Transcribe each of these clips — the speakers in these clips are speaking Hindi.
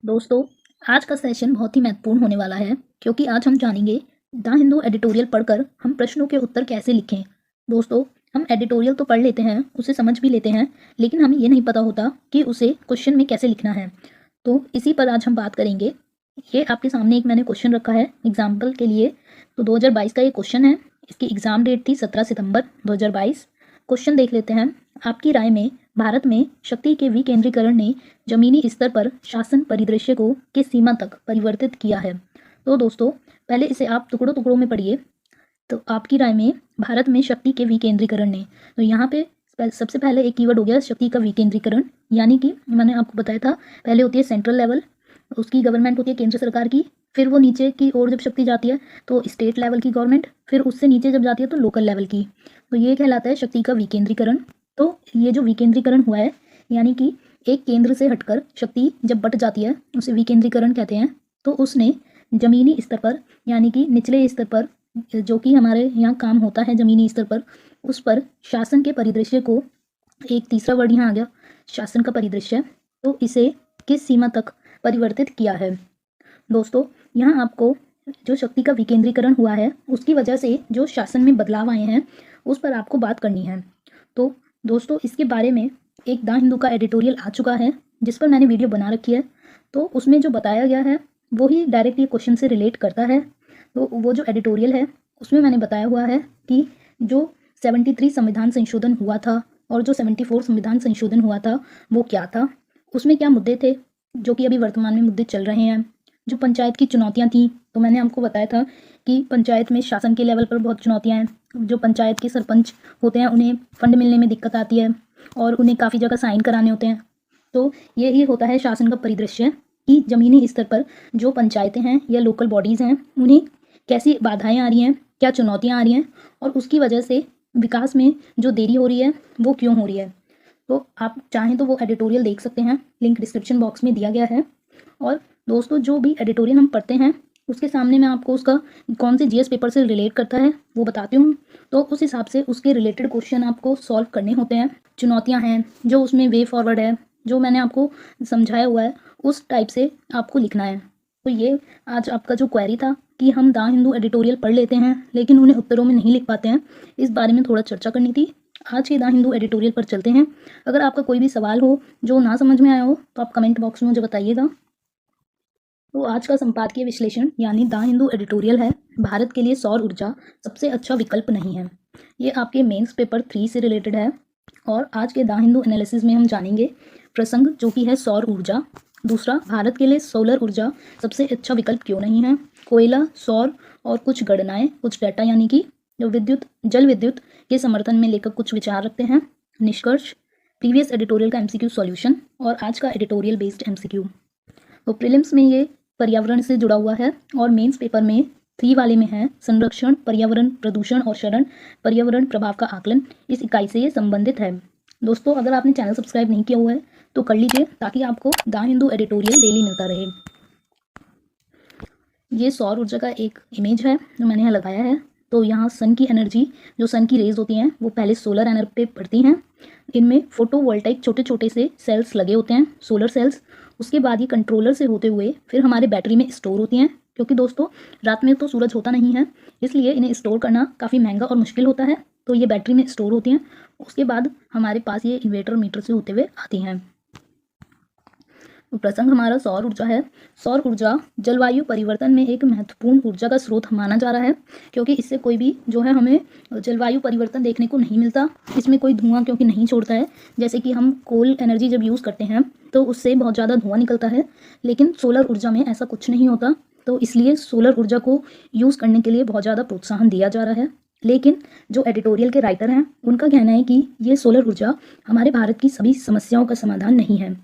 दोस्तों, आज का सेशन बहुत ही महत्वपूर्ण होने वाला है क्योंकि आज हम जानेंगे द हिंदू एडिटोरियल पढ़कर हम प्रश्नों के उत्तर कैसे लिखें। दोस्तों, हम एडिटोरियल तो पढ़ लेते हैं, उसे समझ भी लेते हैं, लेकिन हमें ये नहीं पता होता कि उसे क्वेश्चन में कैसे लिखना है। तो इसी पर आज हम बात करेंगे। ये आपके सामने एक मैंने क्वेश्चन रखा है एग्जाम्पल के लिए। तो 2022 का ये क्वेश्चन है। इसकी एग्ज़ाम डेट थी 17 सितंबर 2022। क्वेश्चन देख लेते हैं। आपकी राय में भारत में शक्ति के विकेंद्रीकरण ने जमीनी स्तर पर शासन परिदृश्य को किस सीमा तक परिवर्तित किया है। तो दोस्तों, पहले इसे आप टुकड़ों टुकड़ों में पढ़िए। तो आपकी राय में भारत में शक्ति के विकेंद्रीकरण ने, तो यहाँ पे सबसे पहले एक कीवर्ड हो गया शक्ति का विकेंद्रीकरण। यानी कि मैंने आपको बताया था, पहले होती है सेंट्रल लेवल, उसकी गवर्नमेंट होती है केंद्र सरकार की, फिर वो नीचे की ओर जब शक्ति जाती है तो स्टेट लेवल की गवर्नमेंट, फिर उससे नीचे जब जाती है तो लोकल लेवल की। तो ये कहलाता है शक्ति का विकेंद्रीकरण। तो ये जो विकेंद्रीकरण हुआ है, यानी कि एक केंद्र से हटकर शक्ति जब बट जाती है उसे विकेंद्रीकरण कहते हैं। तो उसने जमीनी स्तर पर, यानी कि निचले स्तर पर, जो कि हमारे यहाँ काम होता है जमीनी स्तर पर, उस पर शासन के परिदृश्य को, एक तीसरा वर्ड यहाँ आ गया शासन का परिदृश्य, तो इसे किस सीमा तक परिवर्तित किया है। दोस्तों, यहाँ आपको जो शक्ति का विकेंद्रीकरण हुआ है उसकी वजह से जो शासन में बदलाव आए हैं उस पर आपको बात करनी है। तो दोस्तों, इसके बारे में एक द हिंदू का एडिटोरियल आ चुका है जिस पर मैंने वीडियो बना रखी है। तो उसमें जो बताया गया है वो ही डायरेक्ट ये क्वेश्चन से रिलेट करता है। तो वो जो एडिटोरियल है उसमें मैंने बताया हुआ है कि जो 73 संविधान संशोधन हुआ था और जो 74 संविधान संशोधन हुआ था वो क्या था, उसमें क्या मुद्दे थे जो कि अभी वर्तमान में मुद्दे चल रहे हैं। जो पंचायत की चुनौतियां थी, तो मैंने आपको बताया था कि पंचायत में शासन के लेवल पर बहुत चुनौतियां हैं। जो पंचायत के सरपंच होते हैं उन्हें फंड मिलने में दिक्कत आती है और उन्हें काफ़ी जगह साइन कराने होते हैं। तो यही होता है शासन का परिदृश्य कि ज़मीनी स्तर पर जो पंचायतें हैं या लोकल बॉडीज़ हैं उन्हें कैसी बाधाएं आ रही हैं, क्या चुनौतियां आ रही हैं और उसकी वजह से विकास में जो देरी हो रही है वो क्यों हो रही है। तो आप चाहें तो वो एडिटोरियल देख सकते हैं, लिंक डिस्क्रिप्शन बॉक्स में दिया गया है। और दोस्तों, जो भी एडिटोरियल हम पढ़ते हैं उसके सामने मैं आपको उसका कौन से जीएस पेपर से रिलेट करता है वो बताती हूँ। तो उस हिसाब से उसके रिलेटेड क्वेश्चन आपको सॉल्व करने होते हैं। चुनौतियाँ हैं जो उसमें वे फॉरवर्ड है, जो मैंने आपको समझाया हुआ है उस टाइप से आपको लिखना है। तो ये आज आपका जो क्वेरी था कि हम द हिंदू एडिटोरियल पढ़ लेते हैं लेकिन उन्हें उत्तरों में नहीं लिख पाते हैं, इस बारे में थोड़ा चर्चा करनी थी। आज के द हिंदू एडिटोरियल पर चलते हैं। अगर आपका कोई भी सवाल हो जो ना समझ में आया हो तो आप कमेंट बॉक्स में मुझे बताइएगा। तो आज का संपादकीय विश्लेषण यानी द हिंदू एडिटोरियल है, भारत के लिए सौर ऊर्जा सबसे अच्छा विकल्प नहीं है। ये आपके मेंस पेपर 3 से रिलेटेड है। और आज के द हिंदू एनालिसिस में हम जानेंगे प्रसंग जो कि है सौर ऊर्जा। दूसरा, भारत के लिए सोलर ऊर्जा सबसे अच्छा विकल्प क्यों नहीं है। कोयला, सौर और कुछ गणनाएं, कुछ डाटा, यानी कि जो विद्युत, जल विद्युत के समर्थन में लेकर कुछ विचार रखते हैं। निष्कर्ष, प्रीवियस एडिटोरियल का एमसीक्यू सॉल्यूशन और आज का एडिटोरियल बेस्ड एमसीक्यू। तो प्रीलिम्स में ये पर्यावरण से जुड़ा हुआ है और मेंस पेपर में 3 वाले में है संरक्षण, पर्यावरण, प्रदूषण और शरण, पर्यावरण प्रभाव का आकलन। इस इकाई से ये संबंधित है। दोस्तों, अगर आपने चैनल सब्सक्राइब नहीं किया हुआ है तो कर लीजिए ताकि आपको द हिंदू एडिटोरियल डेली मिलता रहे। ये सौर ऊर्जा का एक इमेज है जो मैंने यहाँ लगाया है। तो यहाँ सन की एनर्जी, जो सन की रेज होती हैं वो पहले सोलर एनर्जी पे पड़ती हैं। इनमें फोटोवोल्टाइक छोटे छोटे से सेल्स लगे होते हैं, सोलर सेल्स। उसके बाद ये कंट्रोलर से होते हुए फिर हमारे बैटरी में स्टोर होती हैं, क्योंकि दोस्तों रात में तो सूरज होता नहीं है, इसलिए इन्हें स्टोर करना काफ़ी महंगा और मुश्किल होता है। तो ये बैटरी में स्टोर होती हैं। उसके बाद हमारे पास ये इन्वर्टर मीटर से होते हुए आती हैं। तो प्रसंग हमारा सौर ऊर्जा है। सौर ऊर्जा जलवायु परिवर्तन में एक महत्वपूर्ण ऊर्जा का स्रोत माना जा रहा है, क्योंकि इससे कोई भी जो है हमें जलवायु परिवर्तन देखने को नहीं मिलता। इसमें कोई धुआं क्योंकि नहीं छोड़ता है, जैसे कि हम कोल एनर्जी जब यूज़ करते हैं तो उससे बहुत ज़्यादा धुआं निकलता है, लेकिन सोलर ऊर्जा में ऐसा कुछ नहीं होता। तो इसलिए सोलर ऊर्जा को यूज़ करने के लिए बहुत ज़्यादा प्रोत्साहन दिया जा रहा है। लेकिन जो एडिटोरियल के राइटर हैं उनका कहना है कि ये सोलर ऊर्जा हमारे भारत की सभी समस्याओं का समाधान नहीं है।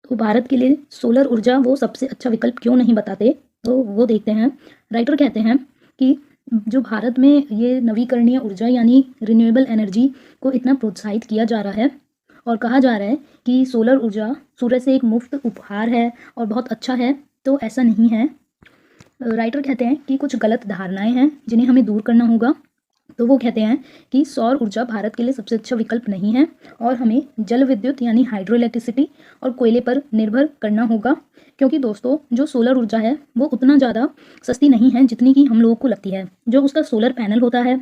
तो भारत के लिए सोलर ऊर्जा वो सबसे अच्छा विकल्प क्यों नहीं बताते, तो वो देखते हैं। राइटर कहते हैं कि जो भारत में ये नवीकरणीय ऊर्जा यानी रिन्यूएबल एनर्जी को इतना प्रोत्साहित किया जा रहा है और कहा जा रहा है कि सोलर ऊर्जा सूर्य से एक मुफ्त उपहार है और बहुत अच्छा है, तो ऐसा नहीं है। राइटर कहते हैं कि कुछ गलत धारणाएं हैं जिन्हें हमें दूर करना होगा। तो वो कहते हैं कि सौर ऊर्जा भारत के लिए सबसे अच्छा विकल्प नहीं है और हमें जल विद्युत यानी हाइड्रो इलेक्ट्रिसिटी और कोयले पर निर्भर करना होगा, क्योंकि दोस्तों जो सोलर ऊर्जा है वो उतना ज़्यादा सस्ती नहीं है जितनी कि हम लोगों को लगती है। जो उसका सोलर पैनल होता है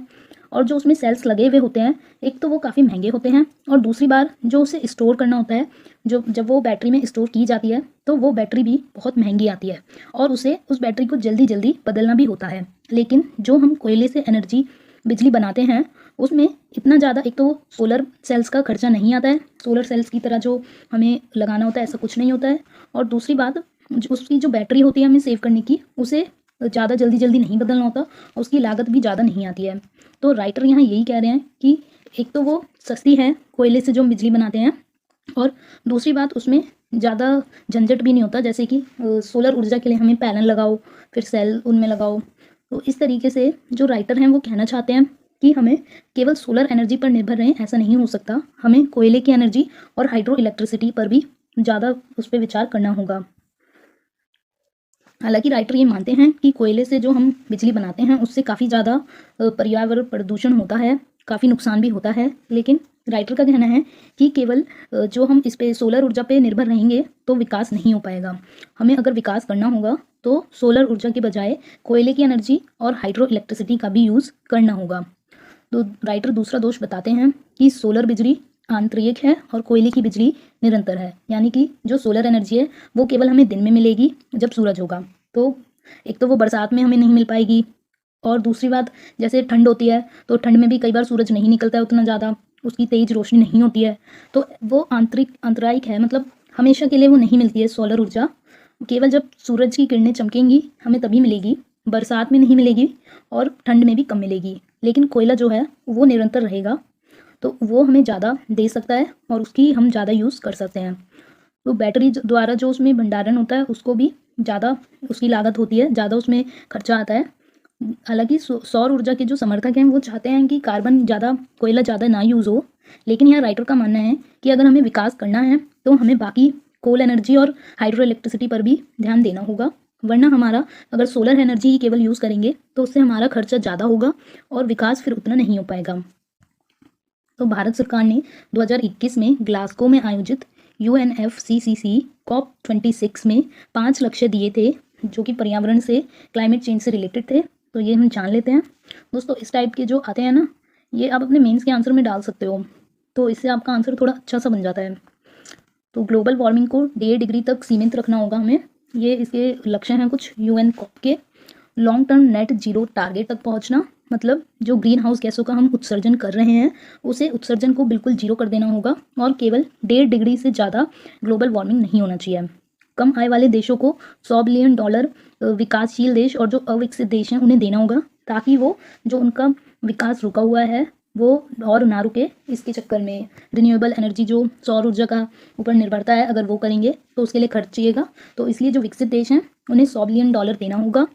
और जो उसमें सेल्स लगे हुए होते हैं, एक तो वो काफ़ी महंगे होते हैं और दूसरी बार जो उसे स्टोर करना होता है, जो जब वो बैटरी में स्टोर की जाती है तो वो बैटरी भी बहुत महंगी आती है और उसे उस बैटरी को जल्दी जल्दी बदलना भी होता है। लेकिन जो हम कोयले से एनर्जी बिजली बनाते हैं उसमें इतना ज़्यादा, एक तो सोलर सेल्स का खर्चा नहीं आता है, सोलर सेल्स की तरह जो हमें लगाना होता है ऐसा कुछ नहीं होता है, और दूसरी बात उसकी जो बैटरी होती है हमें सेव करने की, उसे ज़्यादा जल्दी जल्दी नहीं बदलना होता और उसकी लागत भी ज़्यादा नहीं आती है। तो राइटर यहाँ यही कह रहे हैं कि एक तो वो सस्ती है कोयले से जो हम बिजली बनाते हैं, और दूसरी बात उसमें ज़्यादा झंझट भी नहीं होता, जैसे कि सोलर ऊर्जा के लिए हमें पैनल लगाओ फिर सेल उनमें लगाओ। तो इस तरीके से जो राइटर हैं वो कहना चाहते हैं कि हमें केवल सोलर एनर्जी पर निर्भर रहें, ऐसा नहीं हो सकता, हमें कोयले की एनर्जी और हाइड्रो इलेक्ट्रिसिटी पर भी ज़्यादा उस पर विचार करना होगा। हालांकि राइटर ये मानते हैं कि कोयले से जो हम बिजली बनाते हैं उससे काफ़ी ज़्यादा पर्यावरण प्रदूषण होता है, काफ़ी नुकसान भी होता है, लेकिन राइटर का कहना है कि केवल जो हम इस पे सोलर ऊर्जा पे निर्भर रहेंगे तो विकास नहीं हो पाएगा। हमें अगर विकास करना होगा तो सोलर ऊर्जा के बजाय कोयले की एनर्जी और हाइड्रो इलेक्ट्रिसिटी का भी यूज़ करना होगा। तो राइटर दूसरा दोष बताते हैं कि सोलर बिजली आंतरिक है और कोयले की बिजली निरंतर है, यानी कि जो सोलर एनर्जी है वो केवल हमें दिन में मिलेगी जब सूरज होगा, तो एक तो वो बरसात में हमें नहीं मिल पाएगी, और दूसरी बात जैसे ठंड होती है तो ठंड में भी कई बार सूरज नहीं निकलता है उतना ज़्यादा, उसकी तेज रोशनी नहीं होती है, तो वो आंतरायिक है, मतलब हमेशा के लिए वो नहीं मिलती है सोलर ऊर्जा, केवल जब सूरज की किरणें चमकेंगी हमें तभी मिलेगी, बरसात में नहीं मिलेगी और ठंड में भी कम मिलेगी। लेकिन कोयला जो है वो निरंतर रहेगा, तो वो हमें ज़्यादा दे सकता है और उसकी हम ज़्यादा यूज़ कर सकते हैं। तो बैटरी द्वारा जो उसमें भंडारण होता है उसको भी ज़्यादा उसकी लागत होती है, ज़्यादा उसमें खर्चा आता है। हालांकि सौर ऊर्जा के जो समर्थक हैं वो चाहते हैं कि कार्बन ज़्यादा, कोयला ज़्यादा ना यूज़ हो, लेकिन यहाँ राइटर का मानना है कि अगर हमें विकास करना है तो हमें बाकी कोल एनर्जी और हाइड्रो इलेक्ट्रिसिटी पर भी ध्यान देना होगा, वरना हमारा अगर सोलर एनर्जी ही केवल यूज़ करेंगे तो उससे हमारा खर्चा ज़्यादा होगा और विकास फिर उतना नहीं हो पाएगा। तो भारत सरकार ने 2021 में ग्लासगो में आयोजित UNFCCC COP26 में 5 लक्ष्य दिए थे जो कि पर्यावरण से, क्लाइमेट चेंज से रिलेटेड थे। तो ये हम जान लेते हैं दोस्तों। इस टाइप के जो आते हैं ना, ये आप अपने मेंस के आंसर में डाल सकते हो, तो इससे आपका आंसर थोड़ा अच्छा सा बन जाता है। तो ग्लोबल वार्मिंग को 1.5 डिग्री तक सीमित रखना होगा हमें, ये इसके लक्ष्य हैं कुछ UN COP के। Long term net zero target तक पहुंचना, मतलब जो ग्रीन हाउस गैसों का हम उत्सर्जन कर रहे हैं उसे उत्सर्जन को बिल्कुल जीरो कर देना होगा और केवल 1.5 डिग्री से ज़्यादा ग्लोबल वार्मिंग नहीं होना चाहिए। कम आय वाले देशों को $100 बिलियन विकासशील देश और जो अविकसित देश हैं उन्हें देना होगा, ताकि वो जो उनका विकास रुका हुआ है वो और ना रुके। इसके चक्कर में रिन्यूएबल एनर्जी जो सौर ऊर्जा का ऊपर निर्भरता है, अगर वो करेंगे तो उसके लिए खर्च चाहिएगा, तो इसलिए जो विकसित देश हैं उन्हें $100 बिलियन देना होगा।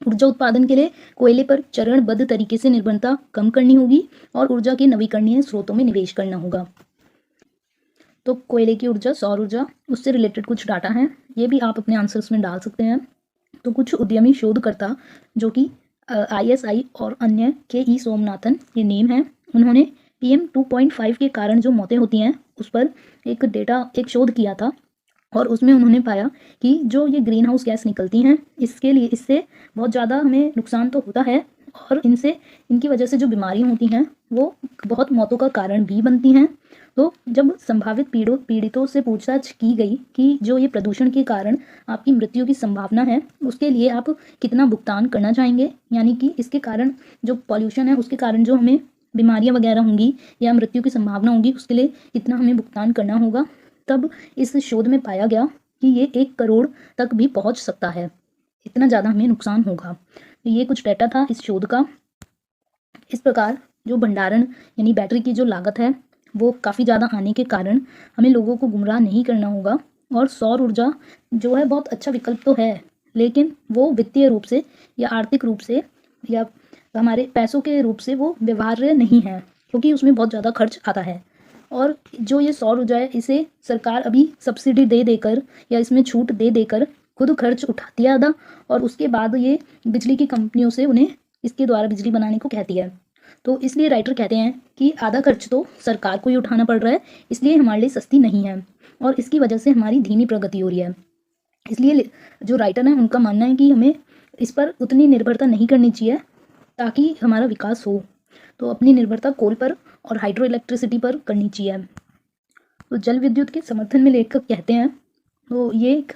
ऊर्जा उत्पादन के लिए कोयले पर चरणबद्ध तरीके से निर्भरता कम करनी होगी और ऊर्जा के नवीकरणीय स्रोतों में निवेश करना होगा। तो कोयले की ऊर्जा, सौर ऊर्जा, उससे रिलेटेड कुछ डाटा हैं, ये भी आप अपने आंसर्स में डाल सकते हैं। तो कुछ उद्यमी शोधकर्ता जो कि ISI और अन्य KE सोमनाथन ये नेम है, उन्होंने PM 2.5 के कारण जो मौतें होती हैं उस पर एक शोध किया था और उसमें उन्होंने पाया कि जो ये ग्रीन हाउस गैस निकलती हैं इससे बहुत ज़्यादा हमें नुकसान तो होता है और इनकी वजह से जो बीमारियां होती हैं वो बहुत मौतों का कारण भी बनती हैं। तो जब संभावित पीड़ितों से पूछताछ की गई कि जो ये प्रदूषण के कारण आपकी मृत्यु की संभावना है उसके लिए आप कितना भुगतान करना चाहेंगे, यानी कि इसके कारण जो पॉल्यूशन है उसके कारण जो हमें बीमारियां वगैरह होंगी या मृत्यु की संभावना होगी उसके लिए कितना हमें भुगतान करना होगा, तब इस शोध में पाया गया कि ये 1 करोड़ तक भी पहुंच सकता है, इतना ज़्यादा हमें नुकसान होगा। तो ये कुछ डेटा था इस शोध का। इस प्रकार जो भंडारण यानी बैटरी की जो लागत है वो काफ़ी ज़्यादा आने के कारण हमें लोगों को गुमराह नहीं करना होगा, और सौर ऊर्जा जो है बहुत अच्छा विकल्प तो है, लेकिन वो वित्तीय रूप से या आर्थिक रूप से या हमारे पैसों के रूप से वो व्यवहार्य नहीं है, क्योंकि उसमें बहुत ज़्यादा खर्च आता है। और जो ये सौर ऊर्जा है इसे सरकार अभी सब्सिडी दे देकर या इसमें छूट दे देकर खुद खर्च उठाती है आधा, और उसके बाद ये बिजली की कंपनियों से उन्हें इसके द्वारा बिजली बनाने को कहती है। तो इसलिए राइटर कहते हैं कि आधा खर्च तो सरकार को ही उठाना पड़ रहा है, इसलिए हमारे लिए सस्ती नहीं है और इसकी वजह से हमारी धीमी प्रगति हो रही है। इसलिए जो राइटर हैं उनका मानना है कि हमें इस पर उतनी निर्भरता नहीं करनी चाहिए ताकि हमारा विकास हो। तो अपनी निर्भरता कोल पर और हाइड्रो इलेक्ट्रिसिटी पर करनी चाहिए। तो जल विद्युत के समर्थन में लेखक कहते हैं, तो ये एक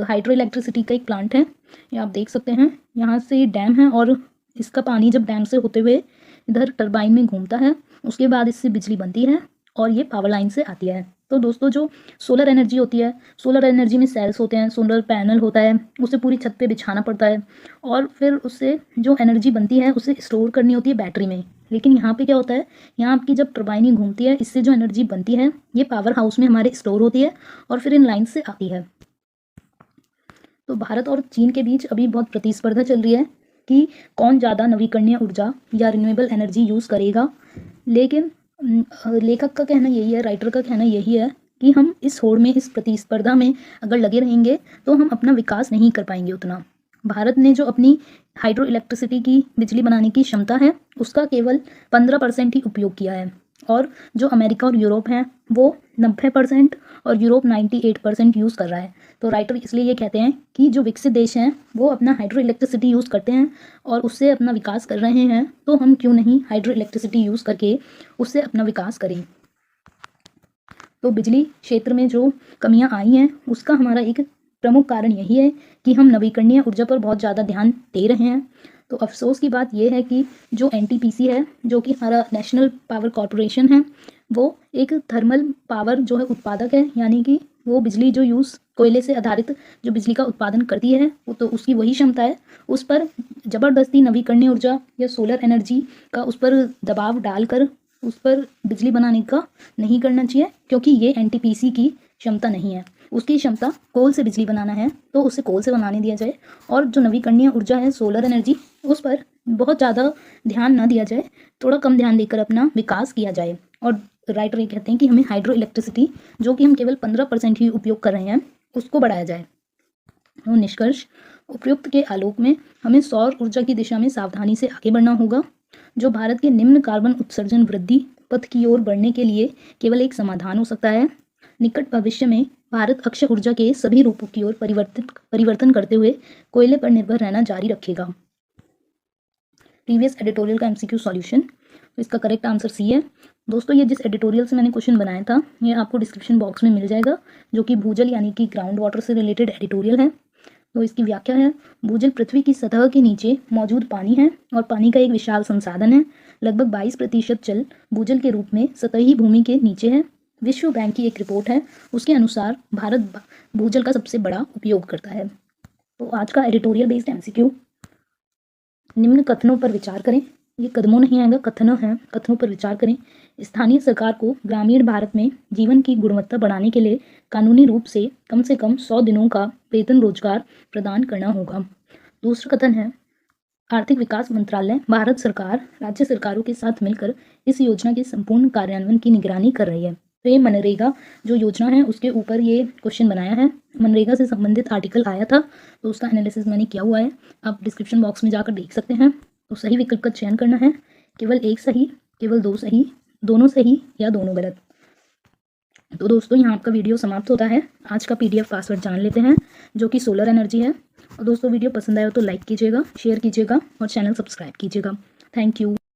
हाइड्रो इलेक्ट्रिसिटी का एक प्लांट है, ये आप देख सकते हैं। यहाँ से डैम है और इसका पानी जब डैम से होते हुए इधर टरबाइन में घूमता है, उसके बाद इससे बिजली बनती है और ये पावर लाइन से आती है। तो दोस्तों जो सोलर एनर्जी होती है, सोलर एनर्जी में सेल्स होते हैं, सोलर पैनल होता है, उसे पूरी छत पे बिछाना पड़ता है और फिर उससे जो एनर्जी बनती है उसे स्टोर करनी होती है बैटरी में। लेकिन यहाँ पे क्या होता है, यहाँ आपकी जब टरबाइन घूमती है, इससे जो एनर्जी बनती है ये पावर हाउस में हमारे स्टोर होती है और फिर इन लाइन से आती है। तो भारत और चीन के बीच अभी बहुत प्रतिस्पर्धा चल रही है कि कौन ज़्यादा नवीकरणीय ऊर्जा या रिन्यूएबल एनर्जी यूज़ करेगा। लेकिन लेखक का कहना यही है, राइटर का कहना यही है कि हम इस होड़ में, इस प्रतिस्पर्धा में अगर लगे रहेंगे तो हम अपना विकास नहीं कर पाएंगे उतना। भारत ने जो अपनी हाइड्रो इलेक्ट्रिसिटी की बिजली बनाने की क्षमता है उसका केवल 15% ही उपयोग किया है और जो अमेरिका और यूरोप हैं वो 90% और यूरोप 98% यूज़ कर रहा है। तो राइटर इसलिए ये कहते हैं कि जो विकसित देश हैं वो अपना हाइड्रो इलेक्ट्रिसिटी यूज़ करते हैं और उससे अपना विकास कर रहे हैं, तो हम क्यों नहीं हाइड्रो इलेक्ट्रिसिटी यूज़ करके उससे अपना विकास करें। तो बिजली क्षेत्र में जो कमियां आई हैं उसका हमारा एक प्रमुख कारण यही है कि हम नवीकरणीय ऊर्जा पर बहुत ज़्यादा ध्यान दे रहे हैं। तो अफसोस की बात यह है कि जो एनटीपीसी है, जो कि हमारा नेशनल पावर कॉरपोरेशन है, वो एक थर्मल पावर जो है उत्पादक है, यानी कि वो बिजली जो यूज़ कोयले से आधारित जो बिजली का उत्पादन करती है वो तो उसकी वही क्षमता है, उस पर ज़बरदस्ती नवीकरणीय ऊर्जा या सोलर एनर्जी का उस पर दबाव डालकर उस पर बिजली बनाने का नहीं करना चाहिए, क्योंकि ये एनटीपीसी की क्षमता नहीं है। उसकी क्षमता कोल से बिजली बनाना है तो उसे कोल से बनाने दिया जाए और जो नवीकरणीय ऊर्जा है सोलर एनर्जी उस पर बहुत ज़्यादा ध्यान ना दिया जाए, थोड़ा कम ध्यान देकर अपना विकास किया जाए। और राइटर ये कहते हैं कि हमें हाइड्रो इलेक्ट्रिसिटी जो कि हम केवल 15% ही उपयोग कर रहे हैं उसको बढ़ाया जाए। तो निष्कर्ष, उपयुक्त के आलोक में हमें सौर ऊर्जा की दिशा में सावधानी से आगे बढ़ना होगा, जो भारत के निम्न कार्बन उत्सर्जन वृद्धि पथ की ओर बढ़ने के लिए केवल एक समाधान हो सकता है। निकट भविष्य में भारत अक्षय ऊर्जा के सभी रूपों की ओर परिवर्तन करते हुए कोयले पर निर्भर रहना जारी रखेगा। प्रीवियस एडिटोरियल का एमसीक्यू सॉल्यूशन, तो इसका करेक्ट आंसर सी है। दोस्तों ये जिस एडिटोरियल से मैंने क्वेश्चन बनाया था ये आपको डिस्क्रिप्शन बॉक्स में मिल जाएगा, जो कि भूजल यानी कि ग्राउंड वाटर से रिलेटेड एडिटोरियल है। तो इसकी व्याख्या है, भूजल पृथ्वी की सतह के नीचे मौजूद पानी है और पानी का एक विशाल संसाधन है। लगभग 22% जल भूजल के रूप में सतही भूमि के नीचे है। विश्व बैंक की एक रिपोर्ट है, उसके अनुसार भारत भूजल का सबसे बड़ा उपयोग करता है। तो आज का एडिटोरियल बेस्ड एमसीक्यू, निम्न कथनों पर विचार करें। ये कदमों नहीं आएगा, कथनों हैं, कथनों पर विचार करें। स्थानीय सरकार को ग्रामीण भारत में जीवन की गुणवत्ता बढ़ाने के लिए कानूनी रूप से कम 100 दिनों का वेतन रोजगार प्रदान करना होगा। दूसरा कथन है, आर्थिक विकास मंत्रालय भारत सरकार राज्य सरकारों के साथ मिलकर इस योजना के संपूर्ण कार्यान्वयन की निगरानी कर रही है। तो ये मनरेगा जो योजना है उसके ऊपर ये क्वेश्चन बनाया है। मनरेगा से संबंधित आर्टिकल आया था तो उसका एनालिसिस मैंने किया हुआ है, आप डिस्क्रिप्शन बॉक्स में जाकर देख सकते हैं। तो सही विकल्प का चयन करना है, केवल एक सही, केवल दो सही, दोनों सही या दोनों गलत। तो दोस्तों यहाँ आपका वीडियो समाप्त होता है। आज का PDF पासवर्ड जान लेते हैं जो कि सोलर एनर्जी है। और दोस्तों वीडियो पसंद आया तो लाइक कीजिएगा, शेयर कीजिएगा और चैनल सब्सक्राइब कीजिएगा। Thank you.